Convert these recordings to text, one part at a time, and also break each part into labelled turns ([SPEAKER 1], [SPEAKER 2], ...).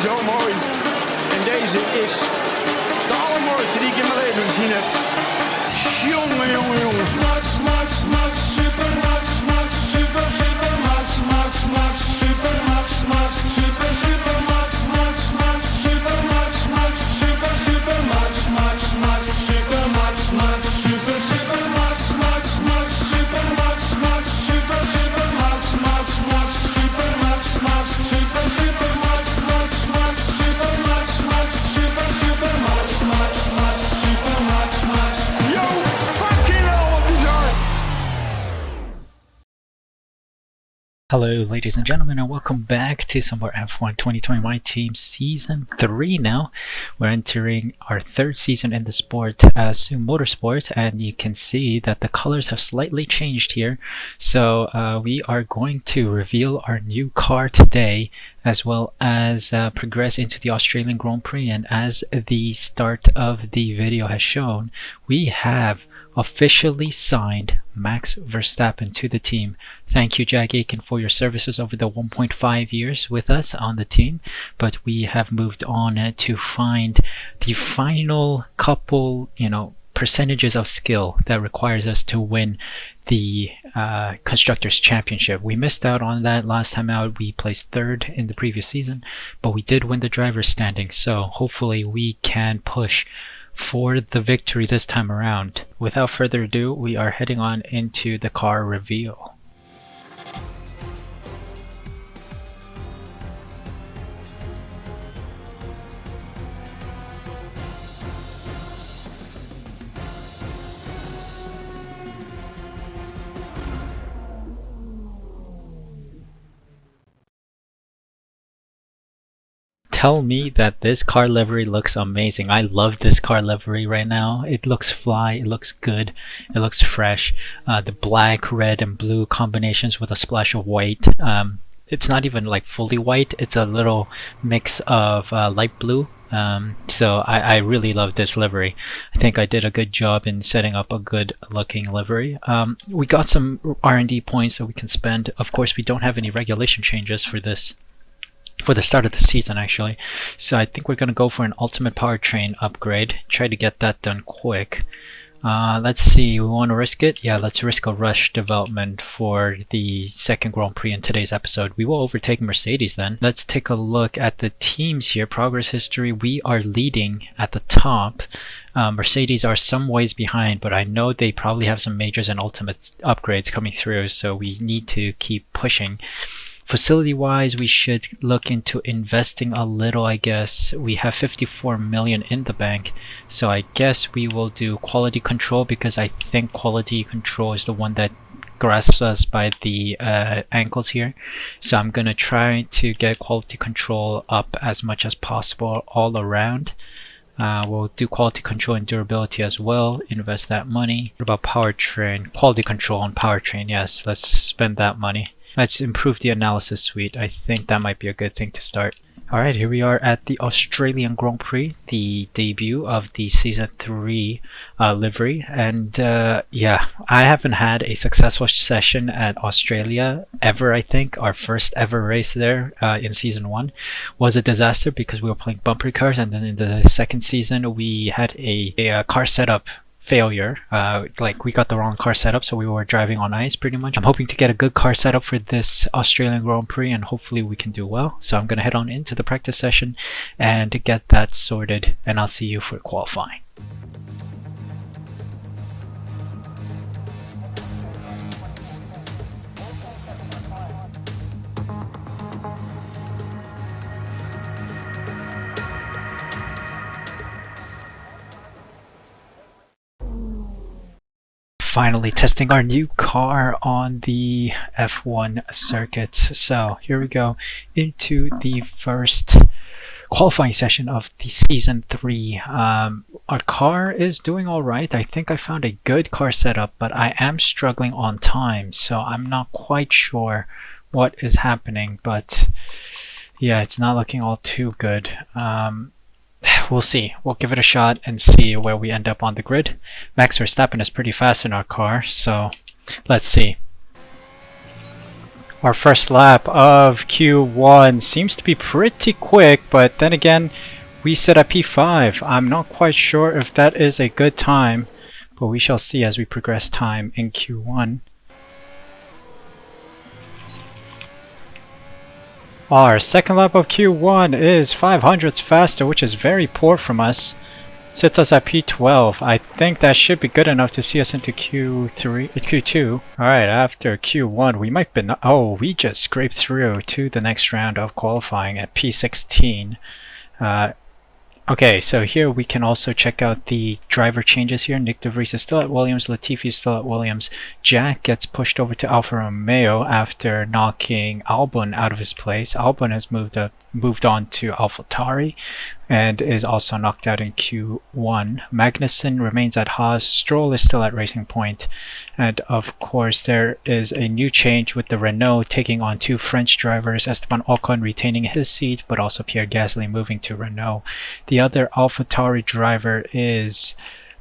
[SPEAKER 1] zo mooi. En deze is de allermooiste die ik in mijn leven gezien heb. Jongen, jongen, jongen. Max, Max, Max, super Max, Max, super, super Max, Max, Max, super Max, Max, super, super Max, Max, Max, super Max, Max, super, super Max, Max, Max, super Max, Max, super, super Max, Max, Max, super Max, Max, super, super Max, Max, Max, super Max, Max, super, super Max, Max, Max, super Max, Max, super, super Max, Max, Max, super Max, Max. Yo, fucking hell, wat bizar!
[SPEAKER 2] Hello ladies and gentlemen, and welcome back to some more F1 2020 My Team Season 3 now. We're entering our third season in the sport as Zoom Motorsport, and you can see that the colors have slightly changed here. So we are going to reveal our new car today, as well as progress into the Australian Grand Prix. And as the start of the video has shown, we have officially signed Max Verstappen to the team. Thank you, Jack Aiken, for your services over the 1.5 years with us on the team. But we have moved on to find the final couple, percentages of skill that requires us to win the Constructors' Championship. We missed out on that last time out. We placed third in the previous season, but we did win the driver's standing. So hopefully we can push for the victory this time around. Without further ado, we are heading on into the car reveal. Tell me that this car livery looks amazing. I love this car livery right now. It looks fly, it looks good, it looks fresh. The black, red, and blue combinations with a splash of white. It's not even like fully white, it's a little mix of light blue. So I really love this livery. I think I did a good job in setting up a good looking livery. We got some R&D points that we can spend. Of course, we don't have any regulation changes for this, for the start of the season actually, so I think we're going to go for an ultimate powertrain upgrade, try to get that done quick. Let's see, we want to risk it? Yeah, let's risk a rush development for the second Grand Prix in today's episode. We will overtake Mercedes then. Let's take a look at the teams here. Progress history, we are leading at the top. Mercedes are some ways behind, but I know they probably have some majors and ultimates upgrades coming through, so we need to keep pushing. Facility wise, we should look into investing a little, I guess. We have 54 million in the bank, so I guess we will do quality control, because I think quality control is the one that grasps us by the ankles here. So I'm gonna try to get quality control up as much as possible all around. We'll do quality control and durability as well, invest that money. What about powertrain? Quality control on powertrain, yes, let's spend that money. Let's improve the analysis suite. I think that might be a good thing to start. Alright, here we are at the Australian Grand Prix, the debut of the Season 3 livery. And yeah, I haven't had a successful session at Australia ever, I think. Our first ever race there in Season 1 was a disaster because we were playing bumper cars, and then in the second season we had a car setup failure. Like we got the wrong car setup, so we were driving on ice pretty much. I'm hoping to get a good car setup for this Australian Grand Prix, and hopefully we can do well. So I'm gonna head on into the practice session and get that sorted, and I'll see you for qualifying. Finally testing our new car on the F1 circuit. So here we go into the first qualifying session of the Season 3. Our car is doing alright. I think I found a good car setup, but I am struggling on time, so I'm not quite sure what is happening, but yeah, it's not looking all too good. We'll see. We'll give it a shot and see where we end up on the grid. Max Verstappen is pretty fast in our car, so let's see. Our first lap of Q1 seems to be pretty quick, but then again, we sit at P5. I'm not quite sure if that is a good time, but we shall see as we progress time in Q1. Our second lap of Q1 is 500ths faster, which is very poor from us. Sits us at P12. I think that should be good enough to see us into Q2. Alright, after Q1, we might be... Oh, we just scraped through to the next round of qualifying at P16. Okay, so here we can also check out the driver changes here. Nick DeVries is still at Williams, Latifi is still at Williams. Jack gets pushed over to Alfa Romeo after knocking Albon out of his place. Albon has moved on to AlphaTauri and is also knocked out in Q1. Magnussen remains at Haas. Stroll is still at Racing Point. And of course, there is a new change with the Renault taking on 2 French drivers, Esteban Ocon retaining his seat, but also Pierre Gasly moving to Renault. The other AlphaTauri driver is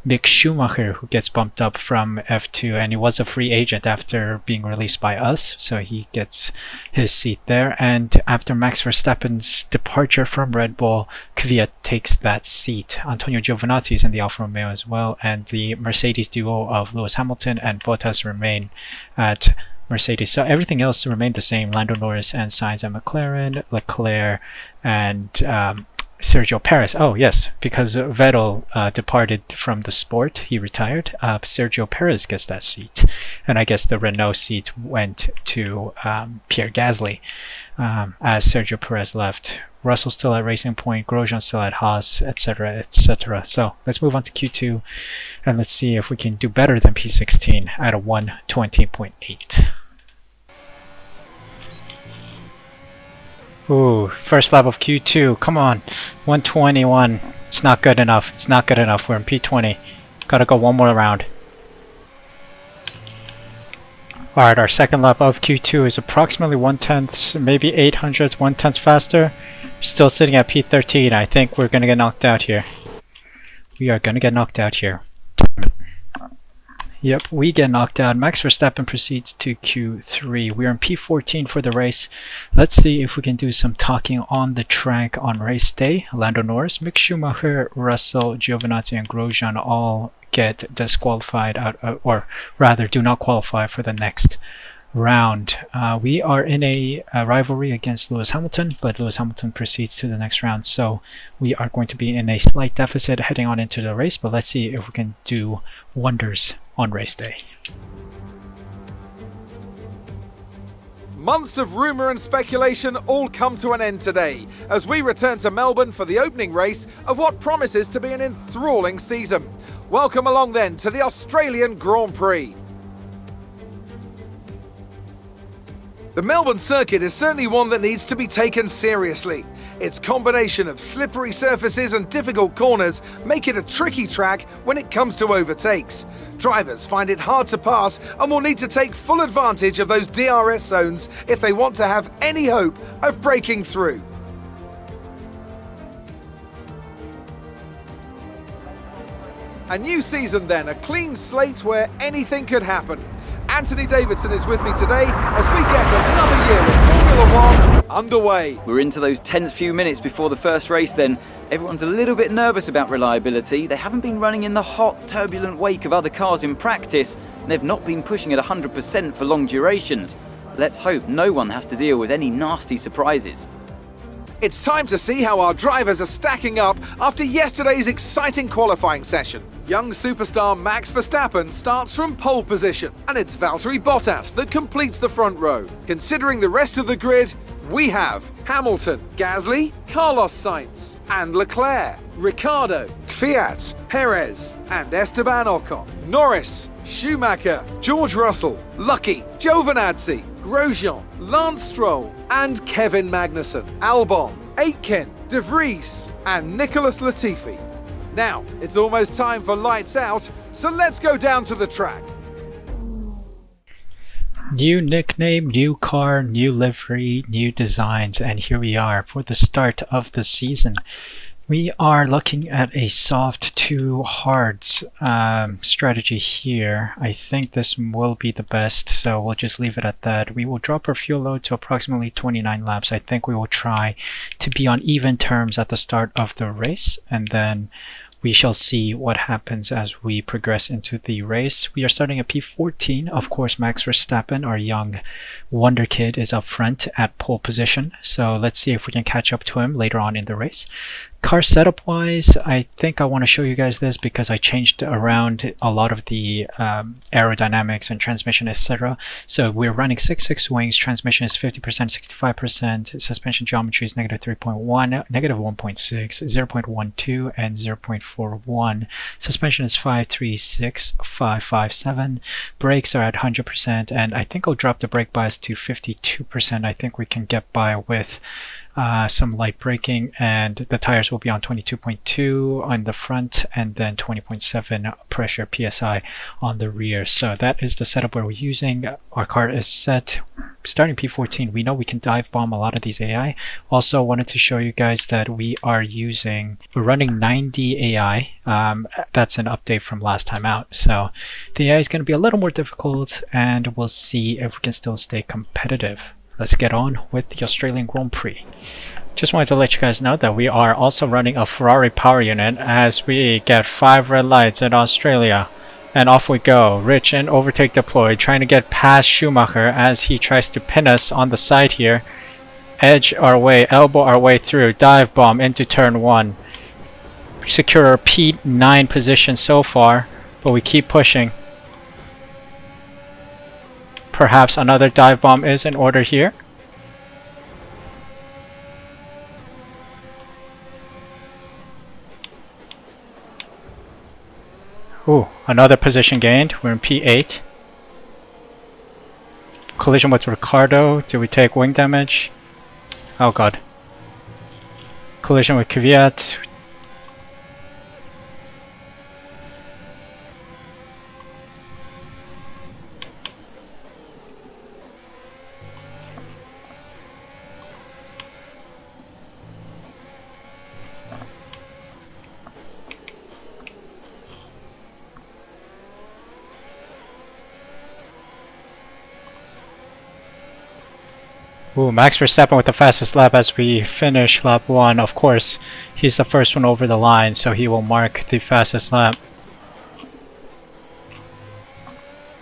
[SPEAKER 2] Mick Schumacher, who gets bumped up from F2, and he was a free agent after being released by us, so he gets his seat there. And after Max Verstappen's departure from Red Bull, Kvyat takes that seat. Antonio Giovinazzi is in the Alfa Romeo as well, and the Mercedes duo of Lewis Hamilton and Bottas remain at Mercedes. So everything else remained the same. Lando Norris and Sainz at McLaren, Leclerc and Sergio Perez. Oh yes, because Vettel departed from the sport, he retired. Sergio Perez gets that seat, and I guess the Renault seat went to Pierre Gasly as Sergio Perez left. Russell still at Racing Point, Grosjean still at Haas, etc., etc. So let's move on to Q2, and let's see if we can do better than P16 at a 1:20.8. Ooh, first lap of Q2, come on, 121, it's not good enough, it's not good enough, we're in P20, gotta go one more round. Alright, our second lap of Q2 is approximately 1/10, maybe 800ths, 1/10 faster, still sitting at P13, I think we're gonna get knocked out here. We are gonna get knocked out here. Yep, we get knocked out. Max Verstappen proceeds to Q3. We're in P14 for the race. Let's see if we can do some talking on the track on race day. Lando Norris, Mick Schumacher, Russell, Giovinazzi, and Grosjean all get disqualified out, or rather do not qualify for the next round. We are in a rivalry against Lewis Hamilton, but Lewis Hamilton proceeds to the next round, so we are going to be in a slight deficit heading on into the race, but let's see if we can do wonders on race day.
[SPEAKER 3] Months of rumour and speculation all come to an end today as we return to Melbourne for the opening race of what promises to be an enthralling season. Welcome along then to the Australian Grand Prix. The Melbourne circuit is certainly one that needs to be taken seriously. Its combination of slippery surfaces and difficult corners make it a tricky track when it comes to overtakes. Drivers find it hard to pass and will need to take full advantage of those DRS zones if they want to have any hope of breaking through. A new season then, a clean slate where anything could happen. Anthony Davidson is with me today as we get another year of Formula 1 underway.
[SPEAKER 4] We're into those tense few minutes before the first race then. Everyone's a little bit nervous about reliability. They haven't been running in the hot, turbulent wake of other cars in practice, and they've not been pushing at 100% for long durations. Let's hope no one has to deal with any nasty surprises.
[SPEAKER 3] It's time to see how our drivers are stacking up after yesterday's exciting qualifying session. Young superstar Max Verstappen starts from pole position, and it's Valtteri Bottas that completes the front row. Considering the rest of the grid, we have Hamilton, Gasly, Carlos Sainz, and Leclerc, Ricciardo, Kvyat, Perez, and Esteban Ocon, Norris, Schumacher, George Russell, Lucky, Giovinazzi, Grosjean, Lance Stroll, and Kevin Magnussen, Albon, Aitken, De Vries, and Nicholas Latifi. Now, it's almost time for lights out, so let's go down to the track.
[SPEAKER 2] New nickname, new car, new livery, new designs, and here we are for the start of the season. We are looking at a soft to hards strategy here. I think this will be the best, so we'll just leave it at that. We will drop our fuel load to approximately 29 laps. I think we will try to be on even terms at the start of the race, and then we shall see what happens as we progress into the race. We are starting at P14. Of course, Max Verstappen, our young wonder kid, is up front at pole position. So let's see if we can catch up to him later on in the race. Car setup wise, I think I want to show you guys this because I changed around a lot of the aerodynamics and transmission, etc. So we're running 6.6 wings, transmission is 50%, 65%, suspension geometry is -3.1, -1.6, 0.12, and 0.41. Suspension is 536, 557. Brakes are at 100%, and I think I'll drop the brake bias to 52%. I think we can get by with some light braking, and the tires will be on 22.2 on the front and then 20.7 pressure psi on the rear. So that is the setup we're using. Our car is set starting P14. We know we can dive bomb a lot of these AI. Also wanted to show you guys that we're running 90 AI. That's an update from last time out, so the AI is going to be a little more difficult, and we'll see if we can still stay competitive. Let's get on with the Australian Grand Prix. Just wanted to let you guys know that we are also running a Ferrari power unit as we get 5 red lights in Australia. And off we go. Rich and overtake deployed, trying to get past Schumacher as he tries to pin us on the side here. Edge our way, elbow our way through, dive bomb into turn 1. Secure our P9 position so far, but we keep pushing. Perhaps another dive bomb is in order here. Ooh, another position gained. We're in P8. Collision with Ricardo. Did we take wing damage? Oh god. Collision with Kvyat. Ooh, Max Verstappen with the fastest lap as we finish lap 1. Of course, he's the first one over the line, so he will mark the fastest lap.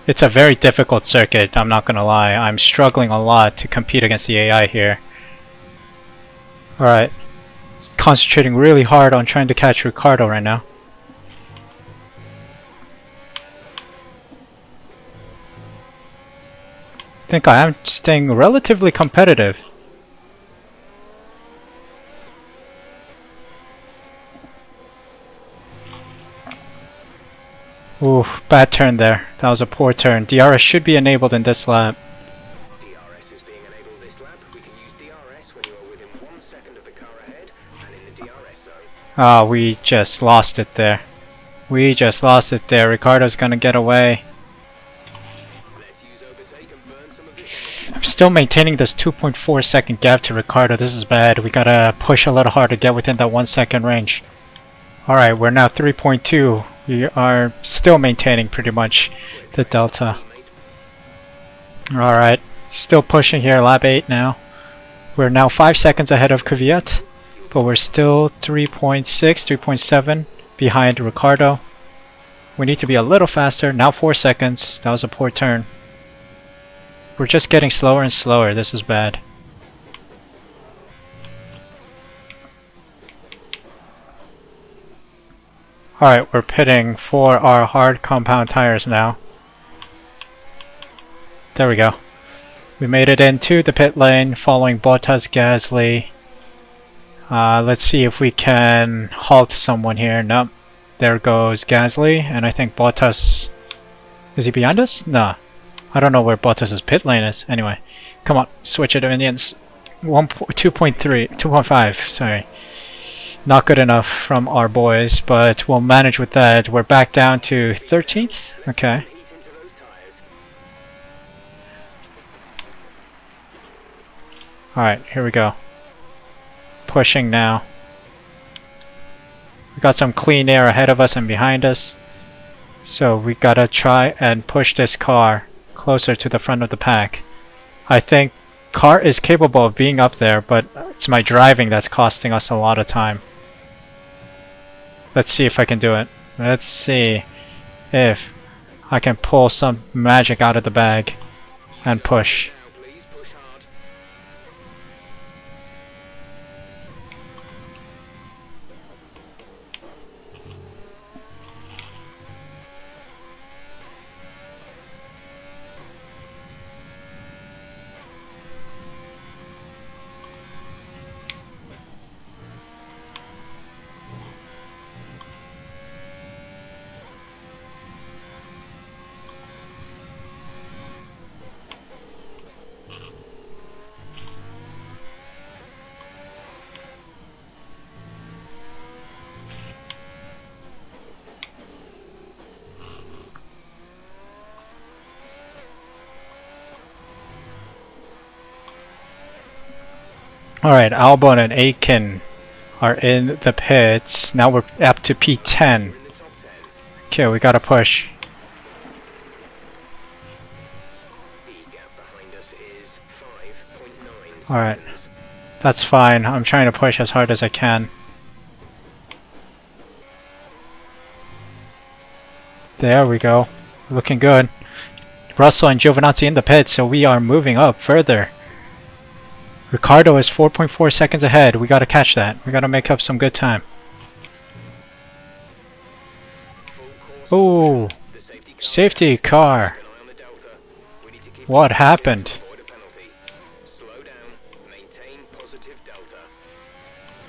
[SPEAKER 2] It's a very difficult circuit, I'm not gonna lie. I'm struggling a lot to compete against the AI here. Alright, concentrating really hard on trying to catch Ricardo right now. I think I am staying relatively competitive. Ooh, bad turn there. That was a poor turn. DRS should be enabled in this lap.
[SPEAKER 5] DRS is being enabled this lap. We can use DRS when you are within 1 second of the car ahead and in the DRS zone.
[SPEAKER 2] Ah, we just lost it there. We just lost it there. Ricardo's gonna get away. I'm still maintaining this 2.4 second gap to Ricardo. This is bad. We gotta push a little harder to get within that 1 second range. Alright, we're now 3.2. We are still maintaining pretty much the delta. Alright, still pushing here, lap 8 now. We're now 5 seconds ahead of Kvyat, but we're still 3.6, 3.7 behind Ricardo. We need to be a little faster. Now 4 seconds. That was a poor turn. We're just getting slower and slower. This is bad. Alright, we're pitting for our hard compound tires now. There we go. We made it into the pit lane following Bottas, Gasly. Let's see if we can halt someone here. Nope. There goes Gasly, and I think Bottas... Is he behind us? No. I don't know where Bottas' pit lane is. Anyway, come on, switch it, Indians. 2.5, sorry. Not good enough from our boys, but we'll manage with that. We're back down to 13th. Okay. Alright, here we go. Pushing now. We got some clean air ahead of us and behind us. So we gotta try and push this car closer to the front of the pack. I think car is capable of being up there, but it's my driving that's costing us a lot of time. Let's see if I can do it. Let's see if I can pull some magic out of the bag and push.
[SPEAKER 5] Now, please push hard.
[SPEAKER 2] Alright, Albon and Aiken are in the pits. Now we're up to P10.
[SPEAKER 5] In the top 10.
[SPEAKER 2] Okay, we gotta push.
[SPEAKER 5] The gap behind us is 5.9
[SPEAKER 2] Alright.
[SPEAKER 5] seconds.
[SPEAKER 2] That's fine. I'm trying to push as hard as I can. There we go. Looking good. Russell and Giovinazzi in the pits, so we are moving up further. Ricardo is 4.4 seconds ahead. We gotta catch that. We gotta make up some good time.
[SPEAKER 5] Full course
[SPEAKER 2] Oh,
[SPEAKER 5] caution. The safety car.
[SPEAKER 2] safety car.
[SPEAKER 5] Keep an eye on the delta. We need to keep
[SPEAKER 2] What
[SPEAKER 5] it
[SPEAKER 2] happened?
[SPEAKER 5] to avoid a penalty. Slow down. Maintain positive delta.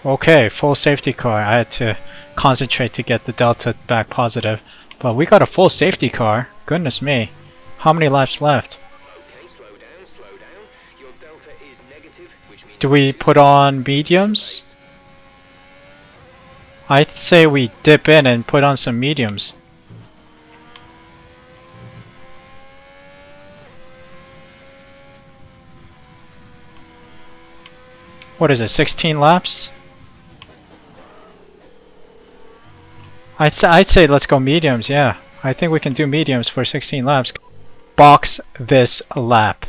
[SPEAKER 2] Okay, full safety car. I had to concentrate to get the delta back positive. But we got a full safety car. Goodness me. How many laps left?
[SPEAKER 5] Okay, slow down, slow down. Your delta is negative, which means
[SPEAKER 2] Do we put on mediums? I'd say we dip in and put on some mediums. What is it, 16 laps? I'd say let's go mediums, yeah. I think we can do mediums for 16 laps. Box this lap.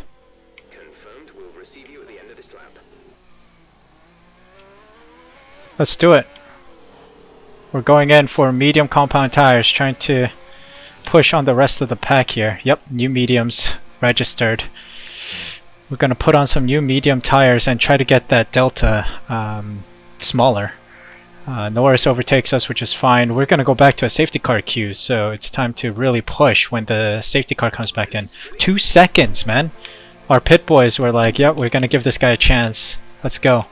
[SPEAKER 5] confirmed. We'll receive you at the end of this lap.
[SPEAKER 2] Let's do it. We're going in for medium compound tires, trying to push on the rest of the pack here. Yep, new mediums registered. We're going to put on some new medium tires and try to get that delta smaller. Norris overtakes us, which is fine. We're going to go back to a safety car queue, so it's time to really push when the safety car comes back in. 2 seconds, man. Our pit boys were like, yep, we're going to give this guy a chance. Let's go.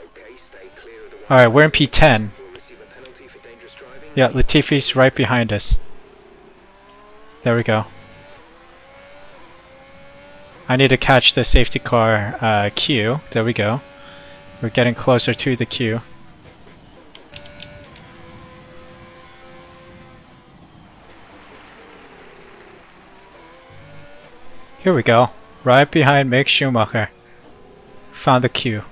[SPEAKER 5] Okay, stay clear of the
[SPEAKER 2] Alright, we're in P10.
[SPEAKER 5] We'll receive a penalty for dangerous driving.
[SPEAKER 2] Yeah, Latifi's right behind us. There we go. I need to catch the safety car queue. There we go. We're getting closer to the queue. Here we go. Right behind Mick Schumacher. Found the queue.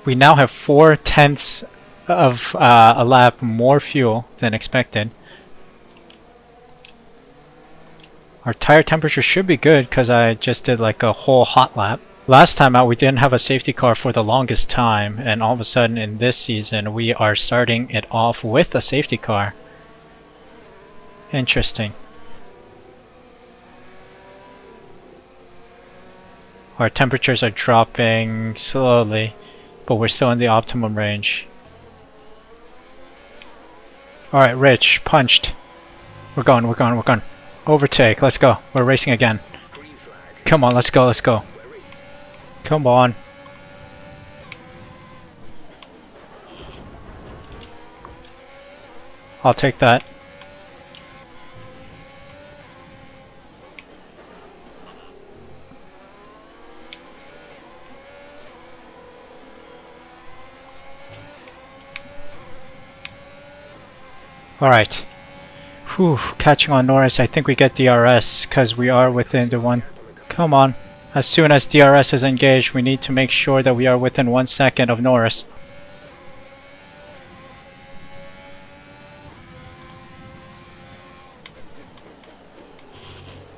[SPEAKER 2] We now have 4/10 of a lap more fuel than expected. Our tire temperature should be good because I just did like a whole hot lap. Last time out we didn't have a safety car for the longest time, and all of a sudden in this season we are starting it off with a safety car. Interesting. Our temperatures are dropping slowly, but we're still in the optimum range. Alright, Rich, punched. We're going, we're going, we're going. Overtake, let's go. We're racing again.
[SPEAKER 5] Green flag.
[SPEAKER 2] Come on, let's go, let's go.
[SPEAKER 5] We're racing.
[SPEAKER 2] Come on. I'll take that. Alright. Whew, catching on Norris. I think we get DRS because we are within the one. Come on. As soon as DRS is engaged, we need to make sure that we are within 1 second of Norris.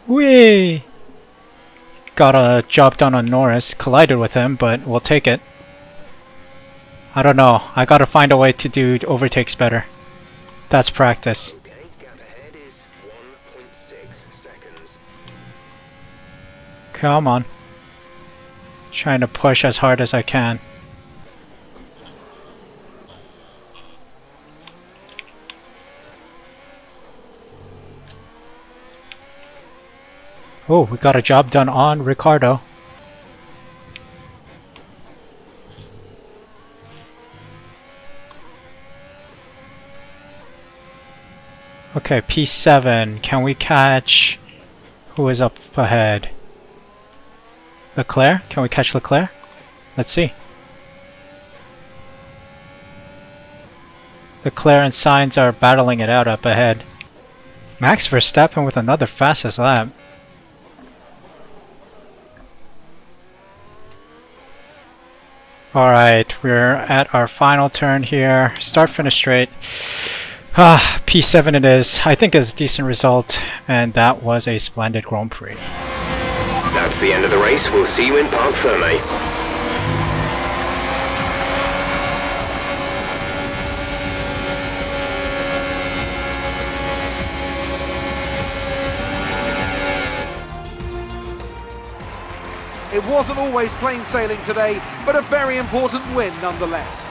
[SPEAKER 2] Whee! Got a job done on Norris. Collided with him, but we'll take it. I don't know. I gotta find a way to do overtakes better. That's practice.
[SPEAKER 5] Okay, gap ahead is 1.6 seconds.
[SPEAKER 2] Come on. Trying to push as hard as I can. Oh, we got a job done on Ricardo. Okay, P7. Can we catch... Who is up ahead? Leclerc? Can we catch Leclerc? Let's see. Leclerc and Sainz are battling it out up ahead. Max Verstappen with another fastest lap. Alright, we're at our final turn here. Start, finish straight. P7 it is. I think it's a decent result, and that was a splendid Grand Prix.
[SPEAKER 5] That's the end of the race. We'll see you in Parc Ferme.
[SPEAKER 3] It wasn't always plain sailing today, but a very important win nonetheless.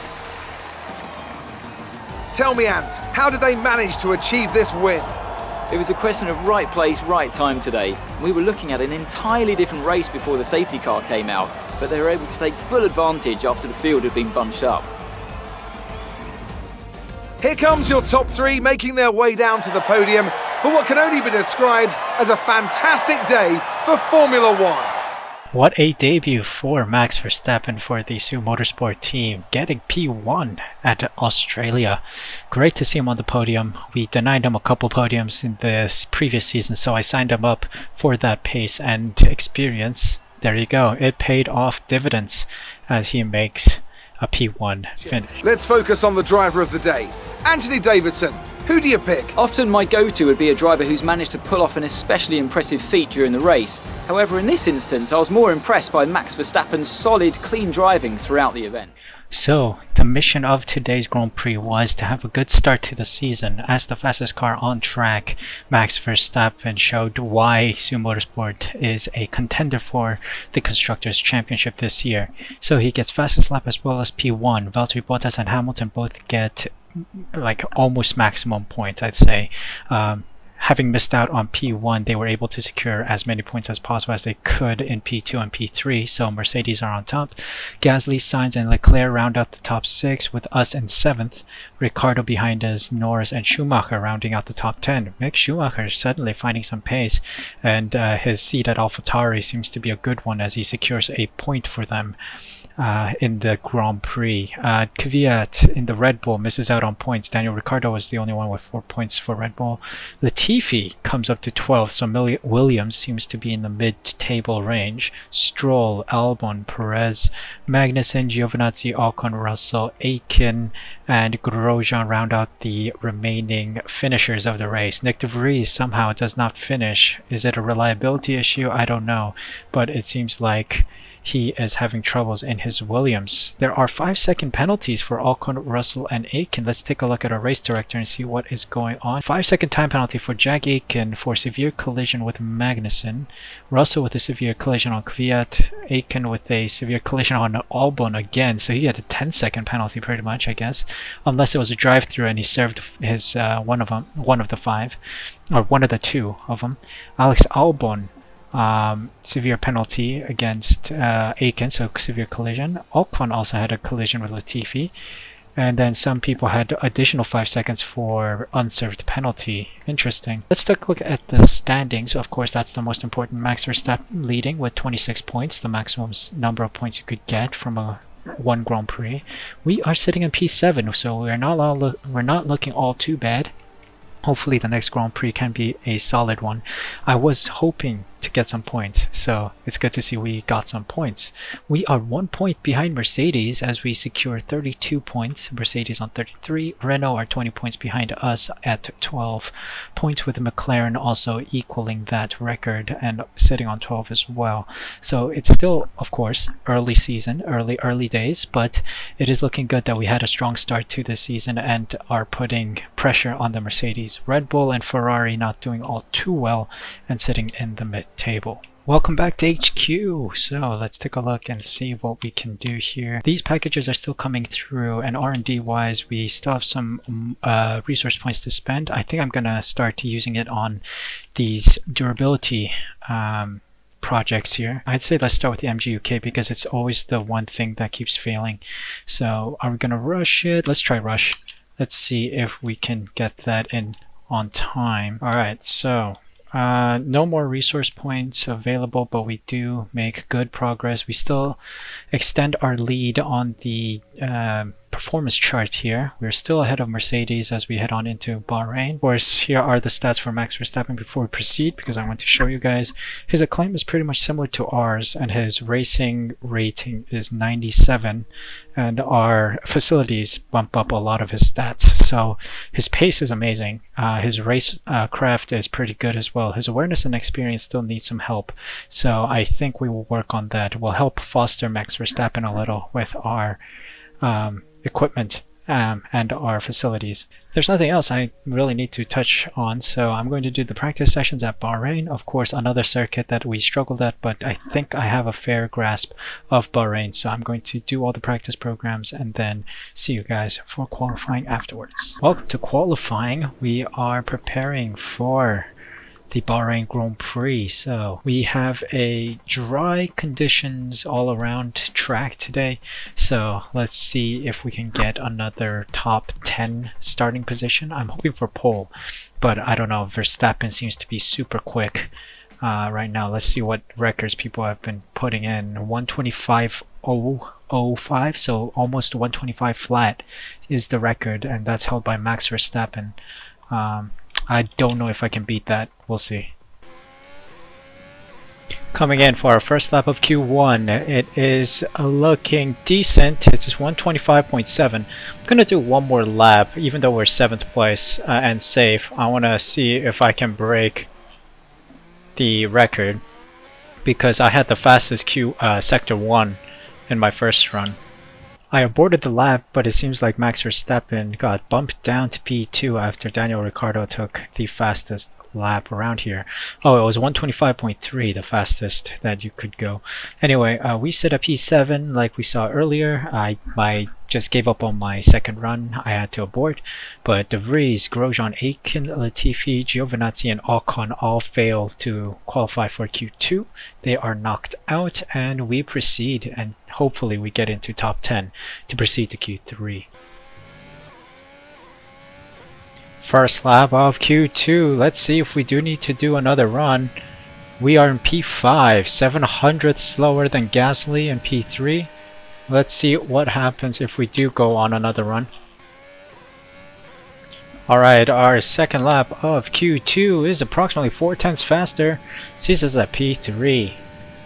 [SPEAKER 3] Tell me, Ant, how did they manage to achieve this win?
[SPEAKER 4] It was a question of right place, right time today. We were looking at an entirely different race before the safety car came out, but they were able to take full advantage after the field had been bunched up.
[SPEAKER 3] Here comes your top three making their way down to the podium for what can only be described as a fantastic day for Formula One.
[SPEAKER 2] What a debut for Max Verstappen for the Su Motorsport team, getting P1 at Australia. Great to see him on the podium. We denied him a couple podiums in this previous season, so I signed him up for that pace and experience. There you go. It paid off dividends as he makes a P1 finish.
[SPEAKER 3] Let's focus on the driver of the day, Anthony Davidson. Who do you pick?
[SPEAKER 4] Often my go-to would be a driver who's managed to pull off an especially impressive feat during the race. However, in this instance, I was more impressed by Max Verstappen's solid, clean driving throughout the event.
[SPEAKER 2] So, the mission of today's Grand Prix was to have a good start to the season. As the fastest car on track, Max Verstappen showed why Su Motorsport is a contender for the Constructors' Championship this year. So he gets fastest lap as well as P1. Valtteri Bottas and Hamilton both get like almost maximum points, I'd say. Having missed out on P1, they were able to secure as many points as possible as they could in P2 and P3, so Mercedes are on top. Gasly, Sainz, and Leclerc round out the top 6, with us in 7th. Ricardo behind us, Norris and Schumacher rounding out the top 10. Mick Schumacher suddenly finding some pace, and his seat at AlphaTauri seems to be a good one as he secures a point for them in the Grand Prix. Kvyat in the Red Bull misses out on points. Daniel Ricciardo was the only one with 4 points for Red Bull. Latifi comes up to 12th, so Williams seems to be in the mid-table range. Stroll, Albon, Perez, Magnussen, Giovinazzi, Ocon, Russell, Aitken, and Grosjean round out the remaining finishers of the race. Nick de Vries somehow does not finish. Is it a reliability issue? I don't know, but it seems like he is having troubles in his Williams. There are 5-second penalties for Ocon, Russell, and Aitken. Let's take a look at our race director and see what is going on. 5-second time penalty for Jack Aitken for severe collision with Magnussen. Russell with a severe collision on Kvyat. Aitken with a severe collision on Albon again. So he had a 10-second penalty pretty much, I guess. Unless it was a drive-through and he served his one of the 5. Or one of the 2 of them. Alex Albon, severe penalty against Aitken, so severe collision. Ocon also had a collision with Latifi, and then some people had additional 5 seconds for unserved penalty. Interesting. Let's take a look at the standings. Of course, that's the most important. Max Verstappen leading with 26 points, the maximum number of points you could get from one Grand Prix. We are sitting in P7, so we're not looking all too bad. Hopefully the next Grand Prix can be a solid one. I was hoping to get some points. So it's good to see we got some points. We are 1 point behind Mercedes as we secure 32 points. Mercedes on 33. Renault are 20 points behind us at 12 points, with McLaren also equaling that record and sitting on 12 as well. So it's still, of course, early season, early days, but it is looking good that we had a strong start to this season and are putting pressure on the Mercedes. Red Bull and Ferrari not doing all too well and sitting in the mid-table. Welcome back to HQ. So let's take a look and see what we can do here. These packages are still coming through, and R&D wise we still have some resource points to spend. I think I'm gonna start using it on these durability projects here. I'd say let's start with the MGUK because it's always the one thing that keeps failing. So are we gonna rush it? Let's try rush. Let's see if we can get that in on time. Alright, so no more resource points available, but we do make good progress. We still extend our lead on the performance chart here. We're still ahead of Mercedes as we head on into Bahrain. Of course, here are the stats for Max Verstappen before we proceed, because I want to show you guys. His acclaim is pretty much similar to ours, and his racing rating is 97, and our facilities bump up a lot of his stats. So his pace is amazing. His race craft is pretty good as well. His awareness and experience still needs some help. So I think we will work on that. We'll help foster Max Verstappen a little with our equipment and our facilities. There's nothing else I really need to touch on, so I'm going to do the practice sessions at Bahrain. Of course, another circuit that we struggled at, but I think I have a fair grasp of Bahrain, so I'm going to do all the practice programs and then see you guys for qualifying afterwards. Welcome to qualifying. We are preparing for the Bahrain Grand Prix. So we have a dry conditions all around track today, so let's see if we can get another top 10 starting position. I'm hoping for pole, but I don't know. Verstappen seems to be super quick right now. Let's see what records people have been putting in. 125.005, so almost 125 flat is the record, and that's held by Max Verstappen. I don't know if I can beat that. We'll see. Coming in for our first lap of Q1, it is looking decent. It's 125.7. I'm gonna do one more lap, even though we're 7th place and safe. I want to see if I can break the record, because I had the fastest sector 1 in my first run. I aborted the lap, but it seems like Max Verstappen got bumped down to P2 after Daniel Ricciardo took the fastest lap around here. Oh, it was 125.3, the fastest that you could go. Anyway, we sit at P7 like we saw earlier. I just gave up on my second run. I had to abort, but De Vries, Grosjean, Aitken, Latifi, Giovinazzi, and Ocon all fail to qualify for Q2. They are knocked out, and we proceed, and hopefully we get into top 10 to proceed to Q3. First lap of Q2. Let's see if we do need to do another run. We are in P5, 700 slower than Gasly in P3. Let's see what happens if we do go on another run. Alright, our second lap of Q2 is approximately 4/10 faster. Sees us at P3.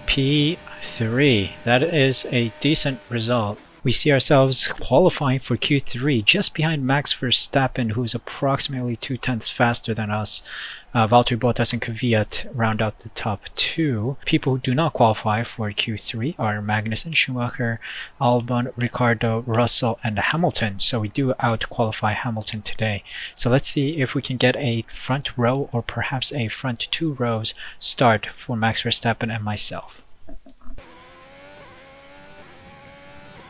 [SPEAKER 2] P3. That is a decent result. We see ourselves qualifying for Q3 just behind Max Verstappen, who's approximately 2/10 faster than us. Valtteri Bottas and Kvyat round out the top 2. People who do not qualify for Q3 are Magnussen, Schumacher, Albon, Ricciardo, Russell, and Hamilton. So we do out-qualify Hamilton today. So let's see if we can get a front row or perhaps a front 2 rows start for Max Verstappen and myself.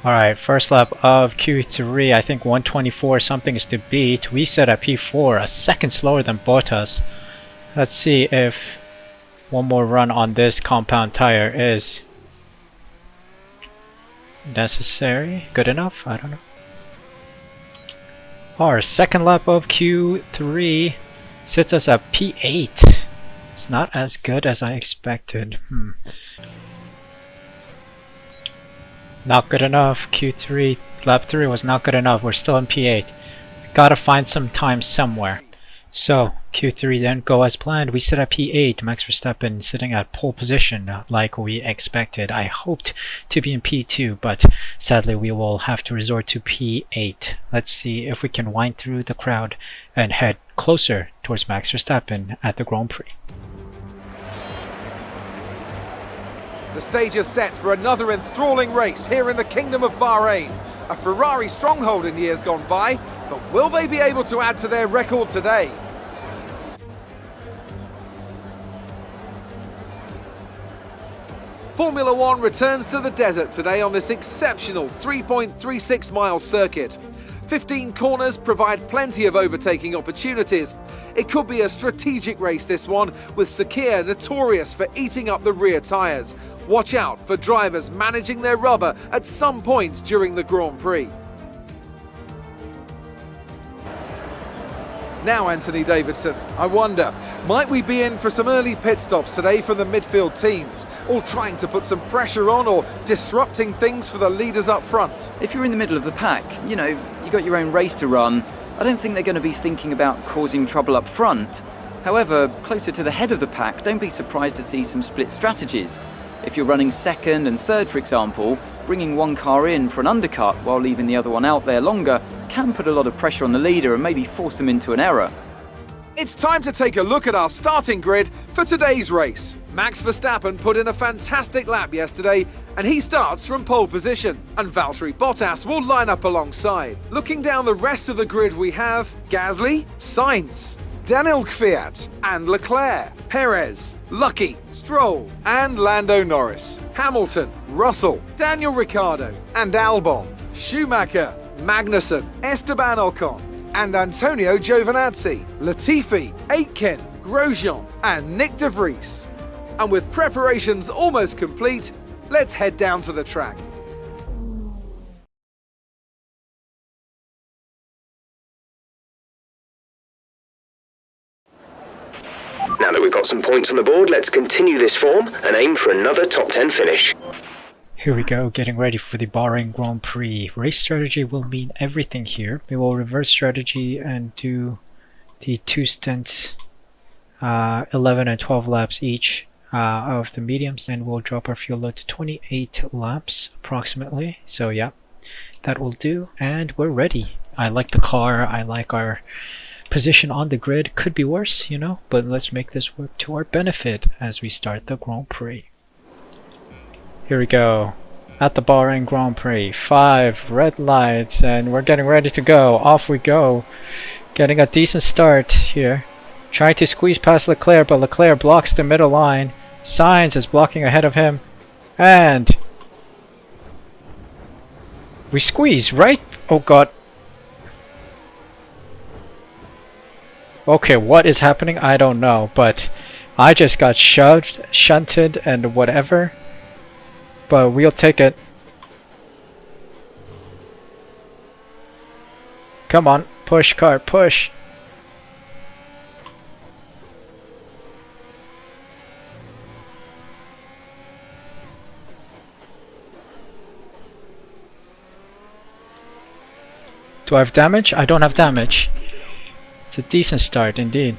[SPEAKER 2] Alright, first lap of Q3, I think 124 something is to beat. We set at P4, a second slower than Bottas. Let's see if one more run on this compound tire is necessary. Good enough? I don't know. Our second lap of Q3 sits us at P8. It's not as good as I expected. Not good enough. Q3, lap 3 was not good enough. We're still in P8. Gotta find some time somewhere. So, Q3 didn't go as planned. We sit at P8. Max Verstappen sitting at pole position like we expected. I hoped to be in P2, but sadly we will have to resort to P8. Let's see if we can wind through the crowd and head closer towards Max Verstappen at the Grand Prix.
[SPEAKER 3] The stage is set for another enthralling race here in the Kingdom of Bahrain. A Ferrari stronghold in years gone by, but will they be able to add to their record today? Formula One returns to the desert today on this exceptional 3.36 mile circuit. 15 corners provide plenty of overtaking opportunities. It could be a strategic race, this one, with Sakir notorious for eating up the rear tyres. Watch out for drivers managing their rubber at some point during the Grand Prix. Now, Anthony Davidson, I wonder, might we be in for some early pit stops today from the midfield teams, all trying to put some pressure on or disrupting things for the leaders up front?
[SPEAKER 4] If you're in the middle of the pack, you know, you got your own race to run, I don't think they're going to be thinking about causing trouble up front. However, closer to the head of the pack, don't be surprised to see some split strategies. If you're running second and third, for example, bringing one car in for an undercut while leaving the other one out there longer can put a lot of pressure on the leader and maybe force them into an error.
[SPEAKER 3] It's time to take a look at our starting grid for today's race. Max Verstappen put in a fantastic lap yesterday and he starts from pole position, and Valtteri Bottas will line up alongside. Looking down the rest of the grid, we have Gasly, Sainz, Daniel Kvyat and Leclerc, Perez, Lucky, Stroll and Lando Norris, Hamilton, Russell, Daniel Ricciardo and Albon, Schumacher, Magnussen, Esteban Ocon and Antonio Giovinazzi, Latifi, Aitken, Grosjean and Nick de Vries. And with preparations almost complete, let's head down to the track.
[SPEAKER 5] Now that we've got some points on the board, let's continue this form and aim for another top 10 finish.
[SPEAKER 2] Here we go, getting ready for the Bahrain Grand Prix. Race strategy will mean everything here. We will reverse strategy and do the two stints, 11 and 12 laps each of the mediums, and we'll drop our fuel load to 28 laps approximately. So yeah, that will do, and we're ready. I like the car, I like our position on the grid. Could be worse, you know, but let's make this work to our benefit as we start the Grand Prix. Here we go, at the Bahrain Grand Prix. 5 red lights and we're getting ready to go. Off we go. Getting a decent start here. Trying to squeeze past Leclerc, but Leclerc blocks the middle line. Sainz is blocking ahead of him. And we squeeze, right? Oh god. Okay, what is happening? I don't know, but I just got shoved, shunted, and whatever. But we'll take it. Come on, push car, push. Do I have damage? I don't have damage. It's a decent start indeed.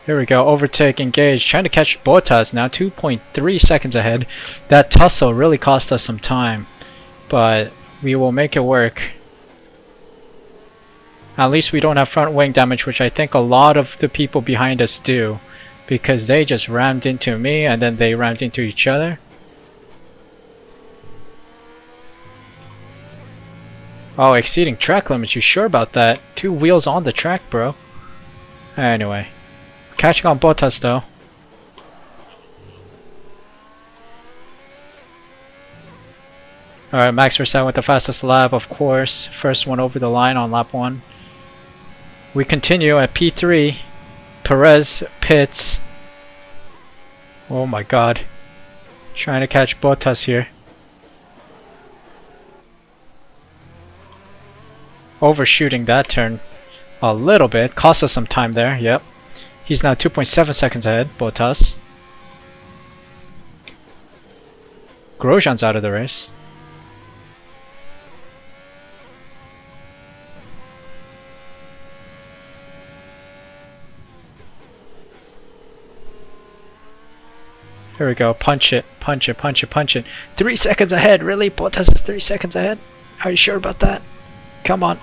[SPEAKER 2] Here we go, overtake, engage, trying to catch Bottas now, 2.3 seconds ahead. That tussle really cost us some time, but we will make it work. At least we don't have front wing damage, which I think a lot of the people behind us do, because they just rammed into me and then they rammed into each other. Oh, exceeding track limits, you sure about that? 2 wheels on the track, bro. Anyway. Catching on Bottas though. Alright, Max Verstappen with the fastest lap, of course. First one over the line on lap 1. We continue at P3. Perez pits. Oh my god. Trying to catch Bottas here. Overshooting that turn a little bit. Cost us some time there, yep. He's now 2.7 seconds ahead, Bottas. Grosjean's out of the race. Here we go. Punch it. Punch it. Punch it. Punch it. 3 seconds ahead. Really? Bottas is 3 seconds ahead? Are you sure about that? Come on.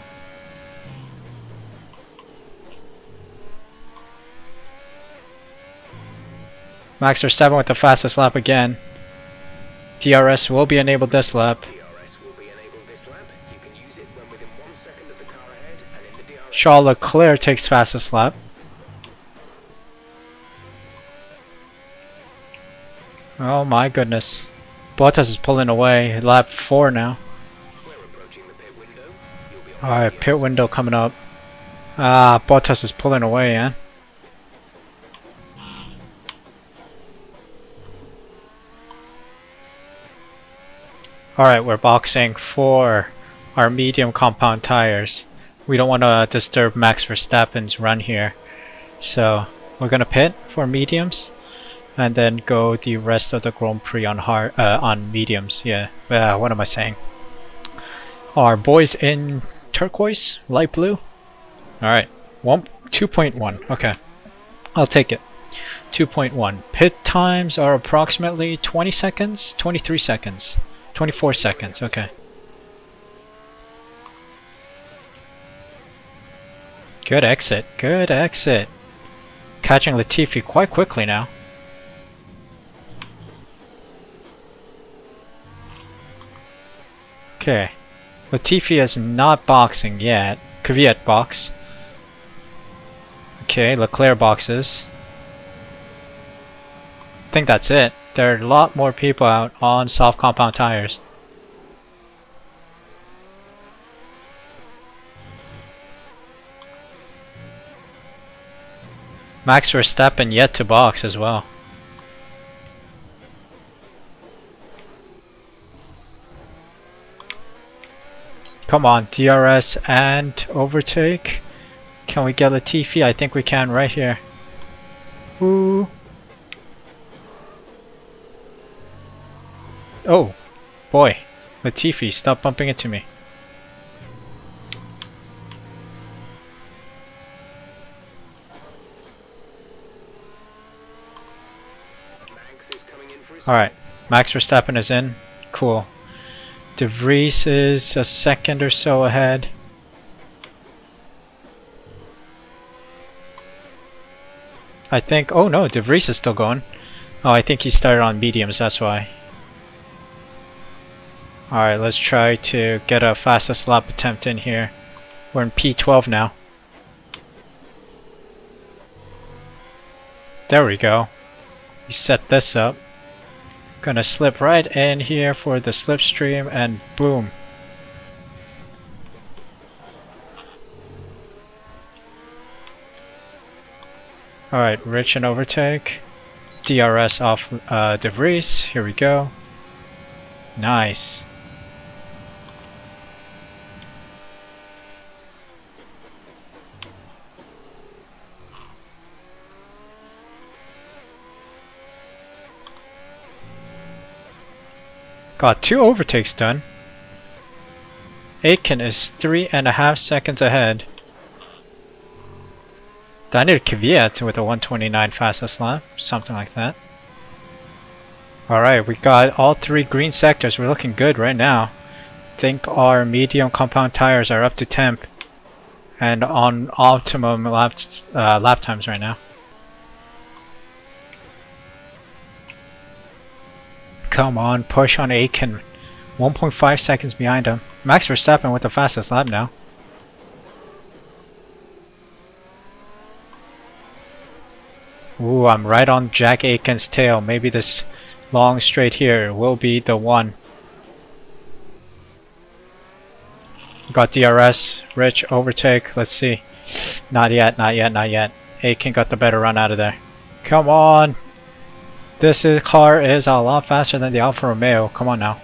[SPEAKER 2] Max Verstappen with the fastest lap again. DRS will be enabled this lap.
[SPEAKER 5] DRS will be enabled this lap. You can use it when within 1 second of the car ahead and in the DRS.
[SPEAKER 2] Charles Leclerc takes fastest lap. Oh my goodness. Bottas is pulling away. Lap 4 now.
[SPEAKER 5] We're approaching the pit window. You'll be on
[SPEAKER 2] Alright, pit window coming up. Ah, Bottas is pulling away, yeah? Alright, we're boxing for our medium compound tires. We don't want to disturb Max Verstappen's run here. So, we're going to pit for mediums. And then go the rest of the Grand Prix on mediums. Yeah, what am I saying? Our boys in turquoise, light blue. Alright, 2.1. Okay, I'll take it. 2.1. Pit times are approximately 20 seconds, 23 seconds, 24 seconds. Okay. Good exit. Good exit. Catching Latifi quite quickly now. Okay, Latifi is not boxing yet. Kvyat box. Okay, Leclerc boxes. I think that's it. There are a lot more people out on soft compound tires. Max Verstappen yet to box as well. Come on, DRS and overtake. Can we get Latifi? I think we can right here. Ooh. Oh, boy. Latifi, stop bumping into me.
[SPEAKER 5] Max is coming in for his
[SPEAKER 2] Alright, Max Verstappen is in. Cool. De Vries is a second or so ahead. I think, oh no, De Vries is still going. Oh, I think he started on mediums, that's why. Alright, let's try to get a fastest lap attempt in here. We're in P12 now. There we go. We set this up. Gonna slip right in here for the slipstream and boom. Alright, Rich and overtake. DRS off De Vries. Here we go. Nice. Got 2 overtakes done. Aitken is 3.5 seconds ahead. Daniel Kvyat with a 129 fastest lap, something like that. Alright, we got all 3 green sectors. We're looking good right now. Think our medium compound tires are up to temp and on optimum lap times right now. Come on, push on Aitken. 1.5 seconds behind him. Max Verstappen with the fastest lap now. Ooh, I'm right on Jack Aitken's tail. Maybe this long straight here will be the one. Got DRS, Rich, overtake. Let's see. Not yet, not yet, not yet. Aitken got the better run out of there. Come on. This car is a lot faster than the Alfa Romeo. Come on now.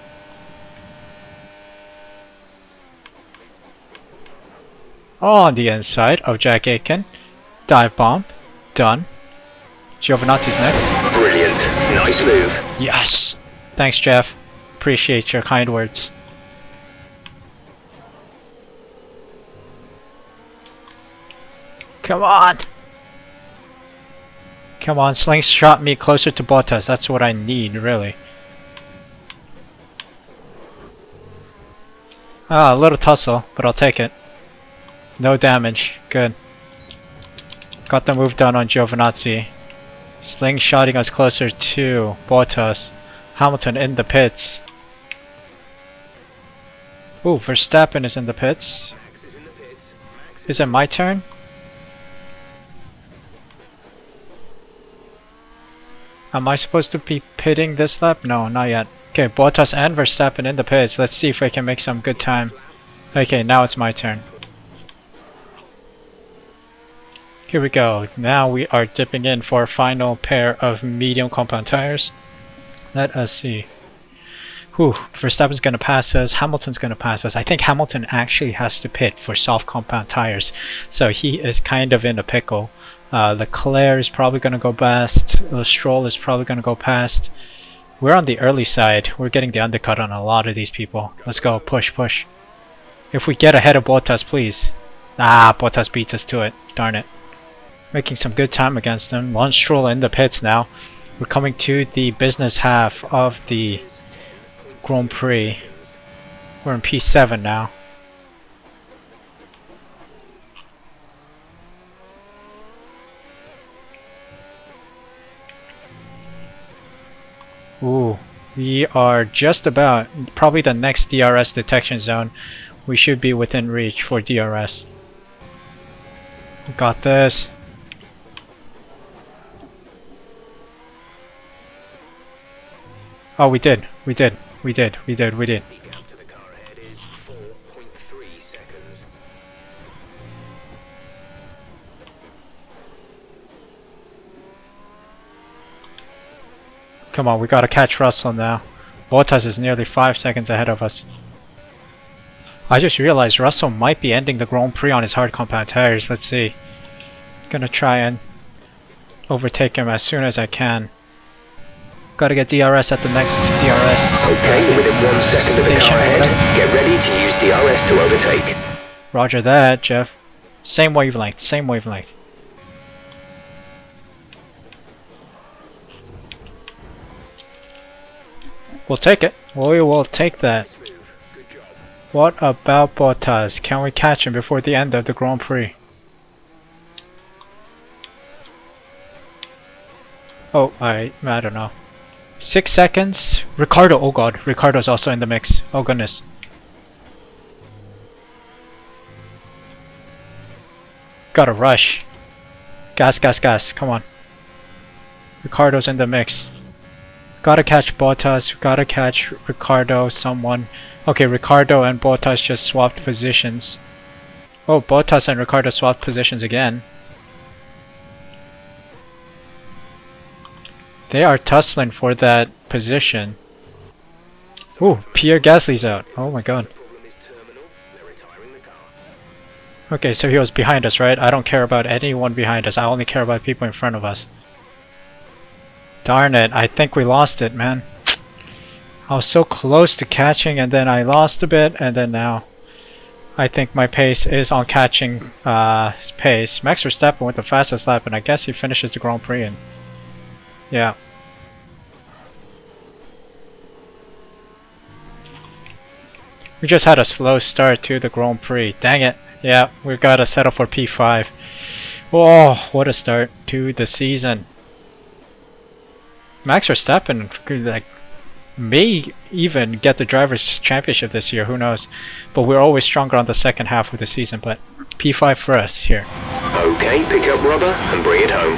[SPEAKER 2] On the inside of Jack Aitken. Dive bomb. Done. Giovinazzi's next.
[SPEAKER 5] Brilliant. Nice move.
[SPEAKER 2] Yes! Thanks, Jeff. Appreciate your kind words. Come on! Come on, slingshot me closer to Bottas. That's what I need, really. Ah, a little tussle, but I'll take it. No damage. Good. Got the move done on Giovinazzi. Slingshotting us closer to Bottas. Hamilton in the pits. Ooh, Verstappen is in the pits. Is it my turn? Am I supposed to be pitting this lap? No, not yet. Okay, Bottas and Verstappen in the pits. Let's see if I can make some good time. Okay, now it's my turn. Here we go. Now we are dipping in for our final pair of medium compound tires. Let us see. Whew, Verstappen's going to pass us. Hamilton's going to pass us. I think Hamilton actually has to pit for soft compound tires. So he is kind of in a pickle. Leclerc is probably going to go past. Stroll is probably going to go past. We're on the early side. We're getting the undercut on a lot of these people. Let's go. Push, push. If we get ahead of Bottas, please. Ah, Bottas beats us to it. Darn it. Making some good time against him. Lance Stroll in the pits now. We're coming to the business half of the Grand Prix. We're in P7 now. Ooh, we are just about probably the next DRS detection zone. We should be within reach for DRS. We got this. Oh, we did. We did. We did. We did. We did.
[SPEAKER 5] The gap to the car ahead is 4.3 seconds.
[SPEAKER 2] Come on, we gotta catch Russell now. Bottas is nearly 5 seconds ahead of us. I just realized Russell might be ending the Grand Prix on his hard compound tires. Let's see. Gonna try and overtake him as soon as I can. Gotta get DRS at the next DRS.
[SPEAKER 5] Okay, within 1 second of the car ahead. Get ready to use DRS to overtake.
[SPEAKER 2] Roger that, Jeff. Same wavelength, same wavelength. We'll take it. We will take that.
[SPEAKER 5] Good job.
[SPEAKER 2] What about Bottas? Can we catch him before the end of the Grand Prix? Oh, I don't know. 6 seconds. Ricardo, oh god, Ricardo's also in the mix. Oh goodness. Gotta rush. Gas, gas, gas. Come on. Ricardo's in the mix. Gotta catch Bottas. Gotta catch Ricardo, someone. Okay, Ricardo and Bottas just swapped positions. Oh, Bottas and Ricardo swapped positions again. They are tussling for that position. Ooh, Pierre Gasly's out. Oh my god.
[SPEAKER 5] Problem is terminal. They're retiring the car.
[SPEAKER 2] Okay, so he was behind us, right? I don't care about anyone behind us. I only care about people in front of us. Darn it, I think we lost it, man. I was so close to catching and then I lost a bit and then now I think my pace is on catching pace. Max Verstappen with the fastest lap and I guess he finishes the Grand Prix and yeah. We just had a slow start to the Grand Prix. Dang it. Yeah, we gotta settle for P5. Oh, what a start to the season. Max Verstappen like may even get the Drivers' Championship this year, who knows. But we're always stronger on the second half of the season, but P5 for us here.
[SPEAKER 5] Okay, pick up rubber and bring it home.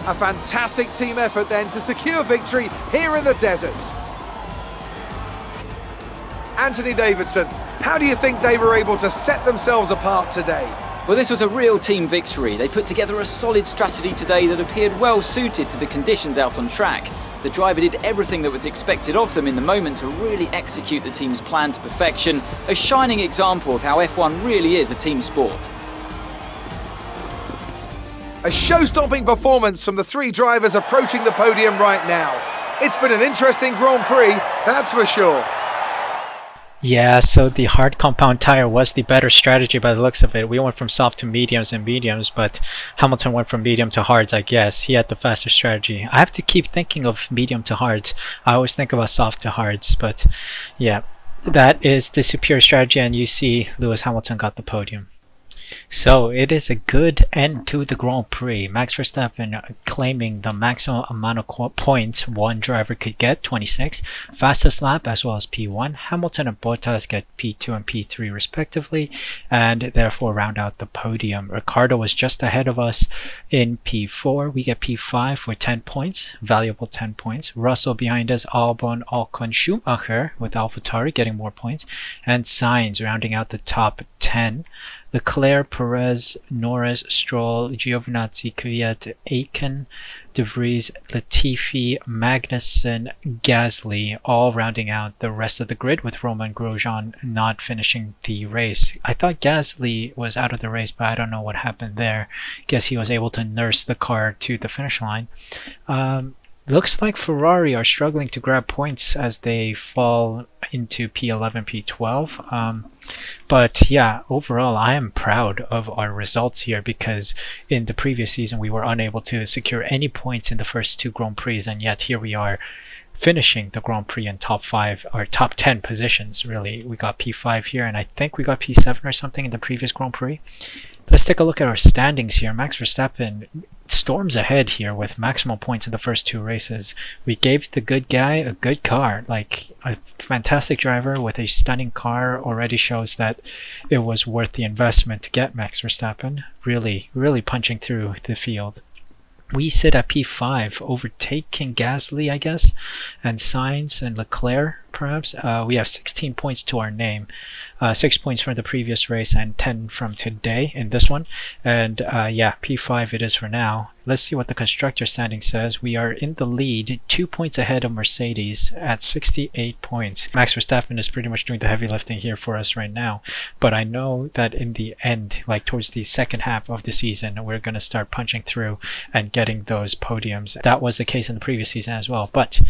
[SPEAKER 3] A fantastic team effort then to secure victory here in the desert. Anthony Davidson, how do you think they were able to set themselves apart today?
[SPEAKER 4] Well, this was a real team victory. They put together a solid strategy today that appeared well suited to the conditions out on track. The driver did everything that was expected of them in the moment to really execute the team's plan to perfection. A shining example of how F1 really is a team sport.
[SPEAKER 3] A show-stopping performance from the three drivers approaching the podium right now. It's been an interesting Grand Prix, that's for sure.
[SPEAKER 2] Yeah, so the hard compound tire was the better strategy by the looks of it. We went from soft to mediums and mediums, but Hamilton went from medium to hards, I guess. He had the faster strategy. I have to keep thinking of medium to hards. I always think about soft to hards, but yeah, that is the superior strategy, and you see Lewis Hamilton got the podium. So it is a good end to the Grand Prix. Max Verstappen claiming the maximum amount of points one driver could get, 26. Fastest lap as well as P1. Hamilton and Bottas get P2 and P3 respectively, and therefore round out the podium. Ricciardo was just ahead of us in P4. We get P5 for 10 points, valuable 10 points. Russell behind us, Albon, Ocon, Schumacher with AlphaTauri getting more points, and Sainz rounding out the top 10. Leclerc, Perez, Norris, Stroll, Giovinazzi, Kvyat, Aitken, De Vries, Latifi, Magnussen, Gasly, all rounding out the rest of the grid, with Romain Grosjean not finishing the race. I thought Gasly was out of the race, but I don't know what happened there. Guess he was able to nurse the car to the finish line. Looks like Ferrari are struggling to grab points as they fall into P11, P12. But yeah, overall, I am proud of our results here, because in the previous season, we were unable to secure any points in the first two Grand Prix, and yet here we are finishing the Grand Prix in top 5 or top 10 positions, really. We got P5 here, and I think we got P7 or something in the previous Grand Prix. Let's take a look at our standings here. Max Verstappen storms ahead here with maximum points in the first two races. We gave the good guy a good car. Like, a fantastic driver with a stunning car already shows that it was worth the investment to get Max Verstappen. Really, really punching through the field. We sit at P5, overtaking Gasly, I guess, and Sainz and Leclerc, perhaps. We have 16 points to our name, 6 points from the previous race and 10 from today in this one. And yeah, P5 it is for now. Let's see what the constructor standing says. We are in the lead, 2 points ahead of Mercedes at 68 points. Max Verstappen is pretty much doing the heavy lifting here for us right now. But I know that in the end, like towards the second half of the season, we're going to start punching through and getting those podiums. That was the case in the previous season as well. But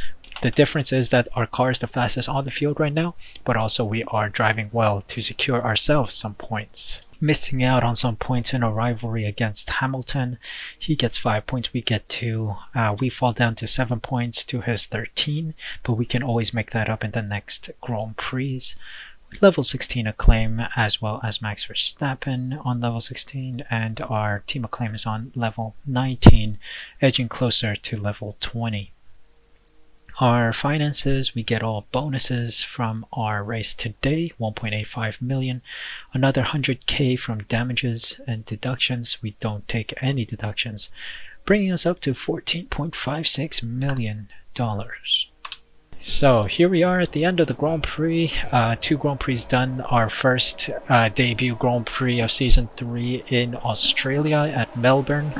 [SPEAKER 2] the difference is that our car is the fastest on the field right now, but also we are driving well to secure ourselves some points. Missing out on some points in a rivalry against Hamilton. He gets 5 points, we get 2. We fall down to 7 points to his 13, but we can always make that up in the next Grand Prix. Level 16 acclaim, as well as Max Verstappen on level 16, and our team acclaim is on level 19, edging closer to level 20. Our finances, we get all bonuses from our race today, 1.85 million, another 100k from damages and deductions. We don't take any deductions, bringing us up to $14.56 million. So here we are at the end of the Grand Prix. 2 Grand Prix done. Our first debut Grand Prix of Season 3 in Australia at Melbourne.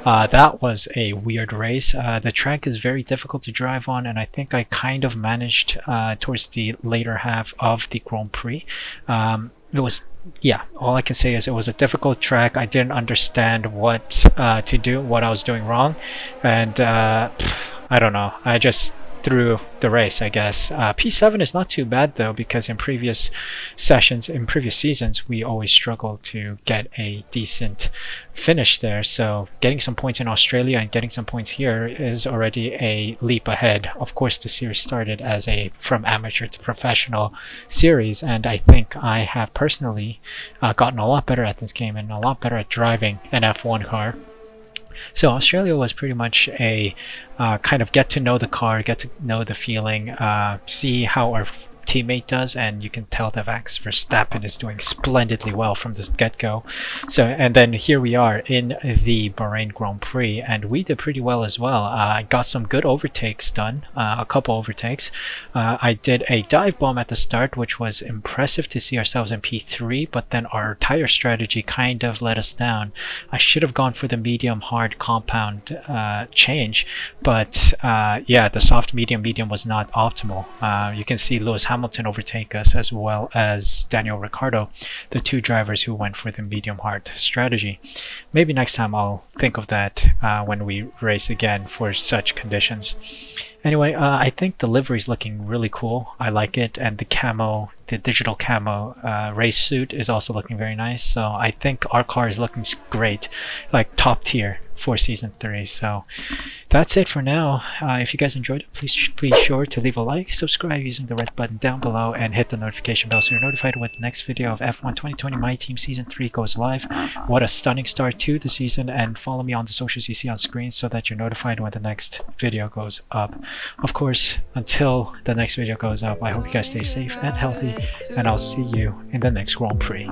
[SPEAKER 2] That was a weird race. The track is very difficult to drive on, and I think I kind of managed towards the later half of the Grand Prix. It was, yeah, all I can say is it was a difficult track. I didn't understand what to do, what I was doing wrong, and I don't know. I just through the race, I guess. P7 is not too bad though, because in previous sessions, in previous seasons, we always struggled to get a decent finish there. So getting some points in Australia and getting some points here is already a leap ahead. Of course, the series started as a from amateur to professional series, and I think I have personally gotten a lot better at this game and a lot better at driving an F1 car. So Australia was pretty much a kind of get to know the car, get to know the feeling, see how our teammate does, and you can tell that Max Verstappen is doing splendidly well from the get-go. So, and then here we are in the Bahrain Grand Prix, and we did pretty well as well. I got some good overtakes done, a couple overtakes. I did a dive bomb at the start, which was impressive to see ourselves in P3, but then our tire strategy kind of let us down. I should have gone for the medium hard compound change, but yeah, the soft medium was not optimal. You can see Lewis Hamilton Hamilton overtake us, as well as Daniel Ricciardo, the two drivers who went for the medium hard strategy. Maybe next time I'll think of that when we race again for such conditions. Anyway, I think the livery is looking really cool. I like it, and the camo, the digital camo race suit is also looking very nice. So I think our car is looking great, like top tier for season 3. So that's it for now. If you guys enjoyed it, please sure to leave a like, subscribe using the red button down below, and hit the notification bell so you're notified when the next video of F1 2020 My Team Season 3 goes live. What a stunning start to the season, and follow me on the socials you see on screen so that you're notified when the next video goes up. Of course, until the next video goes up, I hope you guys stay safe and healthy, and I'll see you in the next Grand Prix.